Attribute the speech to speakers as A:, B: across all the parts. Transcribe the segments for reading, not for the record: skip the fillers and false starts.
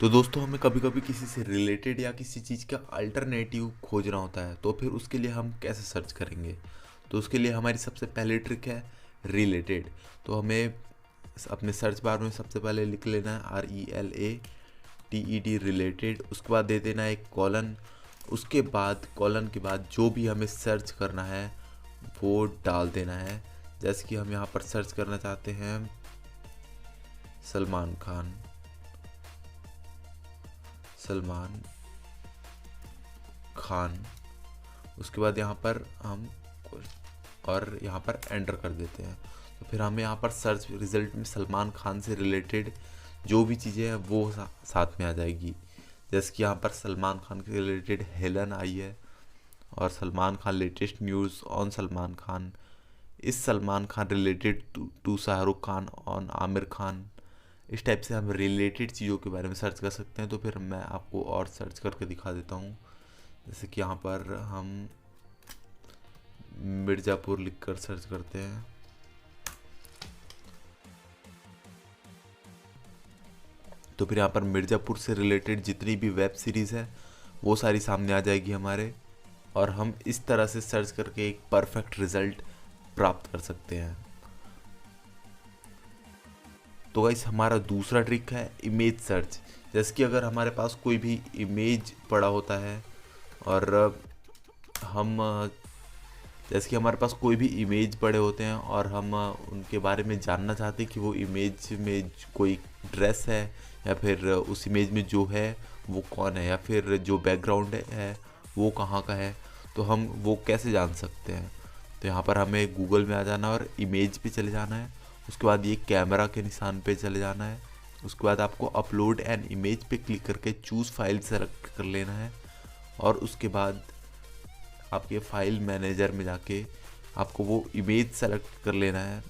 A: तो दोस्तों हमें कभी कभी किसी से रिलेटेड या किसी चीज़ का अल्टरनेटिव खोजना होता है, तो फिर उसके लिए हम कैसे सर्च करेंगे। तो उसके लिए हमारी सबसे पहली ट्रिक है रिलेटेड। तो हमें अपने सर्च बार में सबसे पहले लिख लेना है RELATED रिलेटेड। उसके बाद दे देना है एक कॉलन। उसके बाद कॉलन के बाद जो भी हमें सर्च करना है वो डाल देना है। जैसे कि हम यहाँ पर सर्च करना चाहते हैं सलमान खान, सलमान खान। उसके बाद यहाँ पर हम और यहाँ पर एंटर कर देते हैं। तो फिर हमें यहाँ पर सर्च रिजल्ट में सलमान खान से रिलेटेड जो भी चीज़ें हैं वो साथ में आ जाएगी। जैसे कि यहाँ पर सलमान खान के रिलेटेड हेलन आई है, और Salman Khan latest news on Salman Khan, इस Salman Khan related to Shahrukh Khan on Aamir Khan. इस टाइप से हम रिलेटेड चीज़ों के बारे में सर्च कर सकते हैं। तो फिर मैं आपको और सर्च करके दिखा देता हूँ। जैसे कि यहाँ पर हम मिर्ज़ापुर लिखकर सर्च करते हैं, तो फिर यहाँ पर मिर्ज़ापुर से रिलेटेड जितनी भी वेब सीरीज़ है वो सारी सामने आ जाएगी हमारे, और हम इस तरह से सर्च करके एक परफेक्ट रिज़ल्ट प्राप्त कर सकते हैं। तो गाइस हमारा दूसरा ट्रिक है इमेज सर्च। जैसे कि अगर हमारे पास कोई भी इमेज पड़ा होता है और हम जैसे कि हमारे पास कोई भी इमेज पड़े होते हैं और हम उनके बारे में जानना चाहते हैं कि वो इमेज में कोई ड्रेस है, या फिर उस इमेज में जो है वो कौन है, या फिर जो बैकग्राउंड है वो कहाँ का है, तो हम वो कैसे जान सकते हैं। तो यहाँ पर हमें गूगल में आ जाना और इमेज पे चले जाना है। उसके बाद ये कैमरा के निशान पे चले जाना है। उसके बाद आपको अपलोड एन इमेज पे क्लिक करके चूज़ फाइल सेलेक्ट कर लेना है, और उसके बाद आपके फाइल मैनेजर में जाके आपको वो इमेज सेलेक्ट कर लेना है,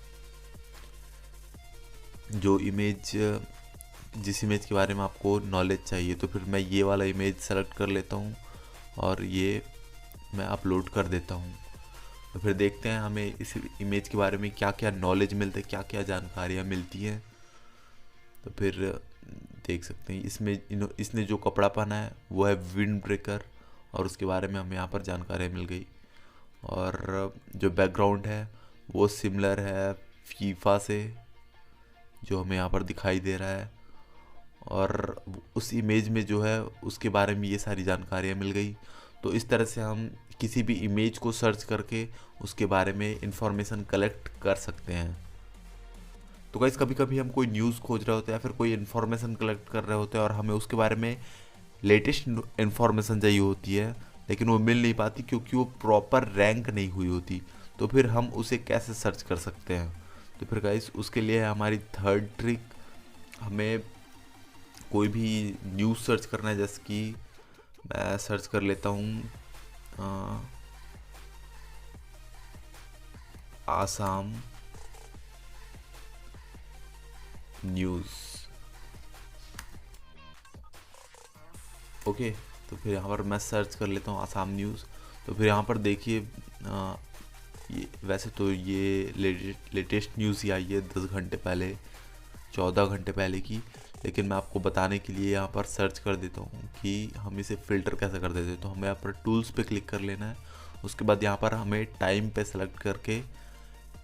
A: जो इमेज जिस इमेज के बारे में आपको नॉलेज चाहिए। तो फिर मैं ये वाला इमेज सेलेक्ट कर लेता हूँ और ये मैं अपलोड कर देता हूँ। तो फिर देखते हैं हमें इस इमेज के बारे में क्या क्या नॉलेज मिलता है, क्या क्या जानकारियाँ मिलती हैं। तो फिर देख सकते हैं इसमें इसने जो कपड़ा पहना है वो है विंड ब्रेकर, और उसके बारे में हमें यहाँ पर जानकारी मिल गई। और जो बैकग्राउंड है वो सिमिलर है फीफा से, जो हमें यहाँ पर दिखाई दे रहा है। और उस इमेज में जो है उसके बारे में ये सारी जानकारियाँ मिल गई। तो इस तरह से हम किसी भी इमेज को सर्च करके उसके बारे में इंफॉर्मेशन कलेक्ट कर सकते हैं। तो गाइस कभी कभी हम कोई न्यूज़ खोज रहे होते हैं या फिर कोई इन्फॉर्मेशन कलेक्ट कर रहे होते हैं और हमें उसके बारे में लेटेस्ट इन्फॉर्मेशन चाहिए होती है, लेकिन वो मिल नहीं पाती क्योंकि वो प्रॉपर रैंक नहीं हुई होती। तो फिर हम उसे कैसे सर्च कर सकते हैं। तो फिर गाइस उसके लिए है हमारी थर्ड ट्रिक। हमें कोई भी न्यूज़ सर्च करना है, जैसे कि मैं सर्च कर लेता हूँ आसाम न्यूज़। ओके, तो फिर यहाँ पर मैं सर्च कर लेता हूँ आसाम न्यूज़। तो फिर यहाँ पर देखिए ये वैसे तो ये लेटेस्ट न्यूज़ ही आई है 10 घंटे पहले, 14 घंटे पहले की। लेकिन मैं आपको बताने के लिए यहाँ पर सर्च कर देता हूँ कि हम इसे फ़िल्टर कैसे कर देते हैं। तो हमें यहाँ पर टूल्स पे क्लिक कर लेना है। उसके बाद यहाँ पर हमें टाइम पे सेलेक्ट करके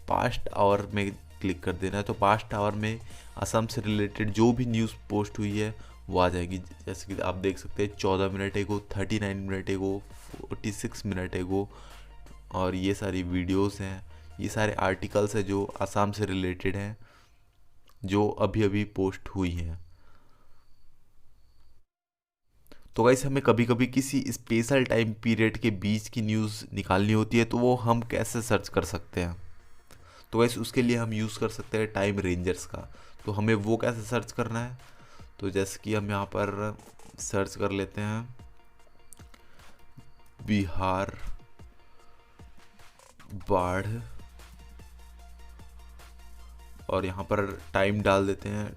A: पास्ट आवर में क्लिक कर देना है। तो पास्ट आवर में असम से रिलेटेड जो भी न्यूज़ पोस्ट हुई है वो आ जाएगी। जैसे कि आप देख सकते हैं 14 मिनट एगो, 39 मिनट एगो, 46 मिनट एगो, और ये सारी वीडियोस हैं, ये सारे आर्टिकल्स हैं जो असम से रिलेटेड हैं, जो अभी अभी पोस्ट हुई हैं। तो गाइस हमें कभी कभी किसी स्पेशल टाइम पीरियड के बीच की न्यूज़ निकालनी होती है, तो वो हम कैसे सर्च कर सकते हैं। तो गाइस उसके लिए हम यूज़ कर सकते हैं टाइम रेंजर्स का। तो हमें वो कैसे सर्च करना है। तो जैसे कि हम यहाँ पर सर्च कर लेते हैं बिहार बाढ़, और यहाँ पर टाइम डाल देते हैं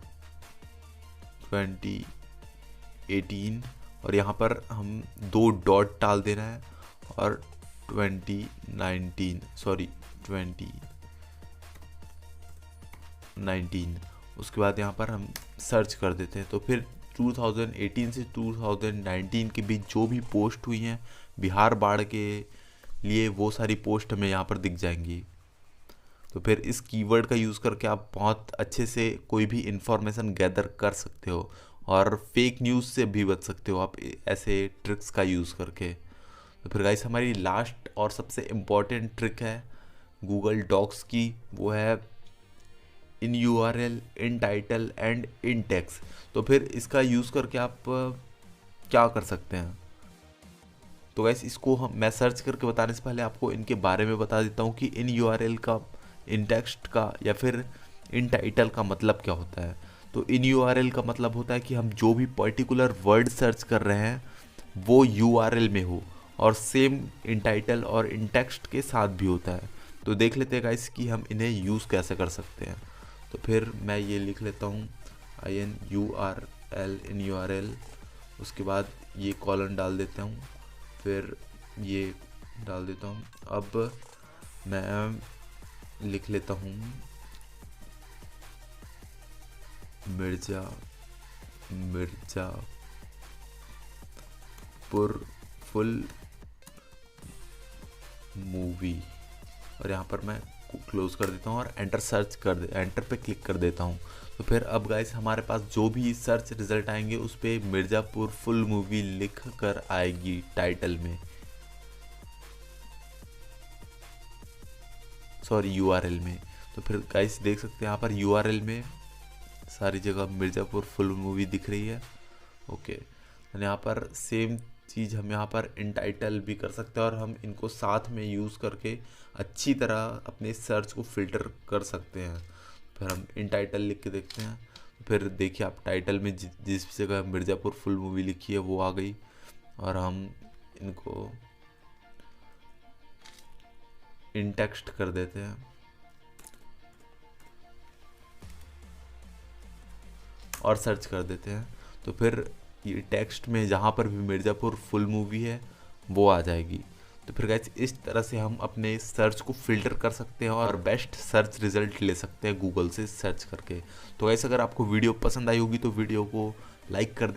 A: 2018, और यहाँ पर हम 2 डॉट डाल देना है, और 2019। उसके बाद यहाँ पर हम सर्च कर देते हैं। तो फिर 2018 से 2019 के बीच जो भी पोस्ट हुई हैं बिहार बाढ़ के लिए, वो सारी पोस्ट हमें यहाँ पर दिख जाएंगी। तो फिर इस कीवर्ड का यूज़ करके आप बहुत अच्छे से कोई भी इंफॉर्मेशन गैदर कर सकते हो और फेक न्यूज़ से भी बच सकते हो आप ऐसे ट्रिक्स का यूज़ करके। तो फिर गाइस हमारी लास्ट और सबसे इम्पॉर्टेंट ट्रिक है गूगल डॉक्स की, वो है in URL, in title and in text. तो फिर इसका यूज़ करके आप क्या कर सकते हैं। तो गाइस इसको मैं सर्च करके बताने से पहले आपको इनके बारे में बता देता हूँ कि इन यूआरएल का, इन टेक्स्ट का या फिर इन टाइटल का मतलब क्या होता है। तो इन यूआरएल का मतलब होता है कि हम जो भी पर्टिकुलर वर्ड सर्च कर रहे हैं वो यूआरएल में हो, और सेम इन टाइटल और इन टेक्स्ट के साथ भी होता है। तो देख लेते हैं गाइस कि हम इन्हें यूज़ कैसे कर सकते हैं। तो फिर मैं ये लिख लेता हूँ INURL, इन यूआरएल, उसके बाद ये कॉलन डाल देता हूँ, फिर ये डाल देता हूँ। अब मैं लिख लेता हूँ मिर्ज़ापुर फुल मूवी, और यहाँ पर मैं क्लोज कर देता हूँ और एंटर पे क्लिक कर देता हूँ। तो फिर अब गाइस हमारे पास जो भी सर्च रिजल्ट आएंगे उस पर मिर्ज़ापुर फुल मूवी लिख कर आएगी टाइटल में, सॉरी यूआरएल में। तो फिर गाइस देख सकते हैं यहाँ पर यूआरएल में सारी जगह मिर्ज़ापुर फुल मूवी दिख रही है। ओके, यहाँ पर सेम चीज़ हम यहाँ पर इन टाइटल भी कर सकते हैं और हम इनको साथ में यूज़ करके अच्छी तरह अपने सर्च को फिल्टर कर सकते हैं। फिर हम इन टाइटल लिख के देखते हैं। फिर देखिए आप टाइटल में जिस जगह मिर्ज़ापुर फुल मूवी लिखी है वो आ गई, और हम इनको इन टेक्स्ट कर देते हैं और सर्च कर देते हैं। तो फिर ये टेक्स्ट में जहाँ पर भी मिर्ज़ापुर फुल मूवी है वो आ जाएगी। तो फिर गाइस इस तरह से हम अपने सर्च को फिल्टर कर सकते हैं और बेस्ट सर्च रिजल्ट ले सकते हैं गूगल से सर्च करके। तो गाइस अगर आपको वीडियो पसंद आई होगी तो वीडियो को लाइक कर दें।